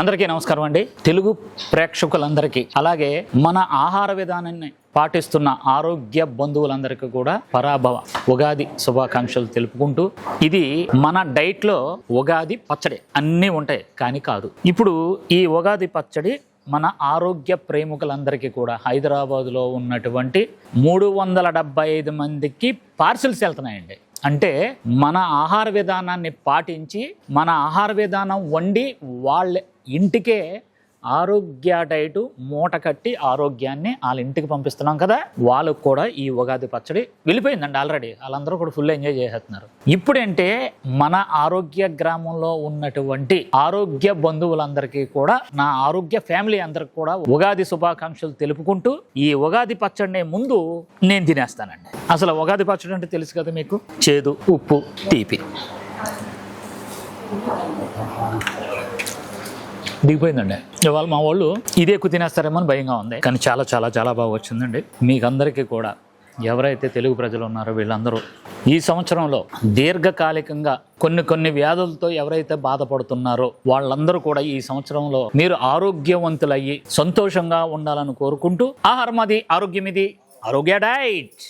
అందరికీ నమస్కారం అండి. తెలుగు ప్రేక్షకులందరికీ అలాగే మన ఆహార విధానాన్ని పాటిస్తున్న ఆరోగ్య బంధువులందరికీ కూడా పరాభవ ఉగాది శుభాకాంక్షలు తెలుపుకుంటూ, ఇది మన డైట్లో ఉగాది పచ్చడి అన్నీ ఉంటాయి కానీ కాదు. ఇప్పుడు ఈ ఉగాది పచ్చడి మన ఆరోగ్య ప్రేమికులందరికీ కూడా హైదరాబాదులో ఉన్నటువంటి 375 మందికి పార్సిల్స్ వెళ్తున్నాయండి. అంటే మన ఆహార విధానాన్ని పాటించి మన ఆహార విధానం వండి వాళ్ళ ఇంటికే ఆరోగ్య డైట్ మూట కట్టి ఆరోగ్యాన్ని వాళ్ళ ఇంటికి పంపిస్తున్నాం కదా, వాళ్ళకు కూడా ఈ ఉగాది పచ్చడి వెళ్ళిపోయిందండి ఆల్రెడీ. వాళ్ళందరూ కూడా ఫుల్ ఎంజాయ్ చేసేస్తున్నారు. ఇప్పుడంటే మన ఆరోగ్య గ్రామంలో ఉన్నటువంటి ఆరోగ్య బంధువులందరికీ కూడా, నా ఆరోగ్య ఫ్యామిలీ అందరికి కూడా ఉగాది శుభాకాంక్షలు తెలుపుకుంటూ, ఈ ఉగాది పచ్చడిని ముందు నేను తినేస్తానండి. అసలు ఉగాది పచ్చడి అంటే తెలుసు కదా మీకు, చేదు, ఉప్పు, తీపి. దిగిపోయిందండి. ఇవాళ మా వాళ్ళు ఇదే ఎక్కువ తినేస్తారేమో అని భయంగా ఉంది, కానీ చాలా చాలా చాలా బాగా వచ్చిందండి. మీకు అందరికీ కూడా, ఎవరైతే తెలుగు ప్రజలు ఉన్నారో వీళ్ళందరూ ఈ సంవత్సరంలో దీర్ఘకాలికంగా కొన్ని వ్యాధులతో ఎవరైతే బాధపడుతున్నారో వాళ్ళందరూ కూడా ఈ సంవత్సరంలో మీరు ఆరోగ్యవంతులయ్యి సంతోషంగా ఉండాలని కోరుకుంటూ, ఆహారం అది, ఆరోగ్యం ఇది, ఆరోగ్య డైట్.